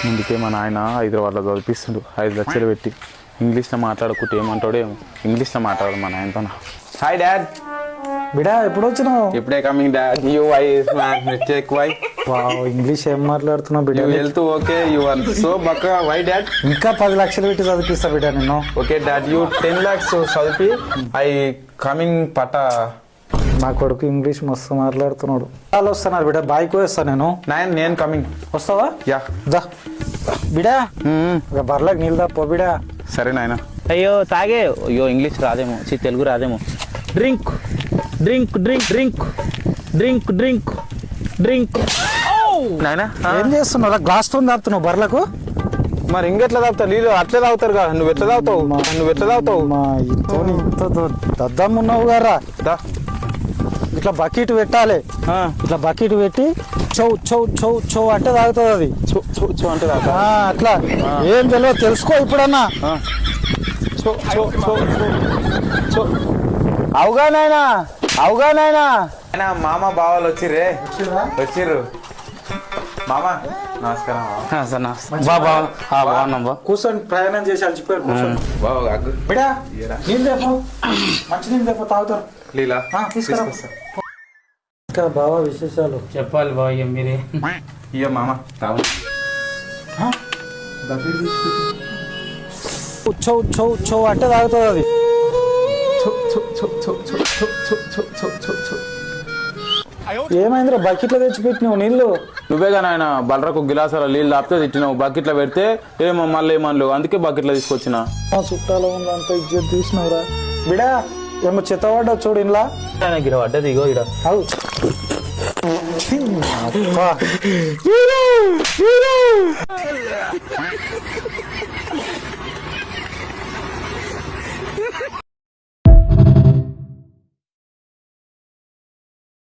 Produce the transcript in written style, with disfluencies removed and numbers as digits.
ముందుకే మా నాయన హైదరాబాద్లో చదివిస్తుండు 5 లక్షలు పెట్టి. ఇంగ్లీష్లో మాట్లాడుకుంటే ఏమంటాడో ఏమో. ఇంగ్లీష్లో మాట్లాడు మా నాయనతో. Hi dad. బిడా ఎప్పుడు వచ్చినావు? ఇప్పుడే coming dad. You why check why. Wow, English ఏం మాట్లాడుతున్నావు బిడా? Health okay, you are so బక్క. Why dad? ఇంకా 10 లక్షలు పెట్టి చదివిస్తా బిడా నిన్ను. ఓకే డాడ్, యూ 10 lakhs చదివి ఐ కమింగ్ పట. నా కొడుకు ఇంగ్లీష్ మస్తు మాట్లాడుతున్నాడు. వాళ్ళు వస్తున్నారు బిడా, బాయ్కి వస్తా నేను. నేను కమింగ్. వస్తావా? యా దా బిడా, బర్లకు నీళ్ళు దా పో బిడా. సరే నాయన. అయ్యో తాగే. అయ్యో ఇంగ్లీష్ రాదేమో, తెలుగు రాదేమో. Drink drink drink drink drink drink drink. నాయనా ఏం చేస్తున్నారా? గ్లాస్ తో తాగుతున్నావు బర్లకు? మరి ఇంకెట్లా తాగుతావు? నీళ్ళు అట్లే తాగుతారు కదా. నువ్వు ఎట్లా తాగుతావు? మా ఇంత దద్దం ఉన్నావు గారా. ఇట్లా బకెట్ పెట్టాలి. ఇట్లా బకెట్ పెట్టి చౌ చౌ చౌ చౌ అంటే తాగుతుంది అది. అంటే అట్లా ఏం తెలియదు, తెలుసుకో ఇప్పుడన్నా. అవుగా నాయనా మామ బావాలు వచ్చిర్రు. మామ నమస్కారం. బాగున్నాం బా. కూర్చొని ప్రయాణం చేసి అలసిపోయారు. కూర్చొని బిడా నీళ్ళు తెపో, మంచి నీళ్ళు తెపో, తాగుతారు. లీలా తీసుకురా. ఇంకా బావా విశేషాలు చెప్పాలి బాగా మీరే. ఇయ్యో మామ తాగు. చౌ చౌ చౌ అంటే తాగుతుంది అది. ఏమైందిరా బకెట్లో తెచ్చిపెట్టినావు నీళ్ళు? నువ్వేగా నాయన బలరకు గిలాసాల నీళ్ళు ఆపితే తిట్టినావు. బకెట్లో పెడితే ఏమో మళ్ళీ ఏమనలు, అందుకే బకెట్లో తీసుకొచ్చిన. చుట్టాల ఉందంతా ఇజ్జత్ తీసినవురా బిడా. ఏమో చెత్త పడ్డా చూడు ఇంట్లో. గిర పడ్డది ఇగో ఇడ. అవు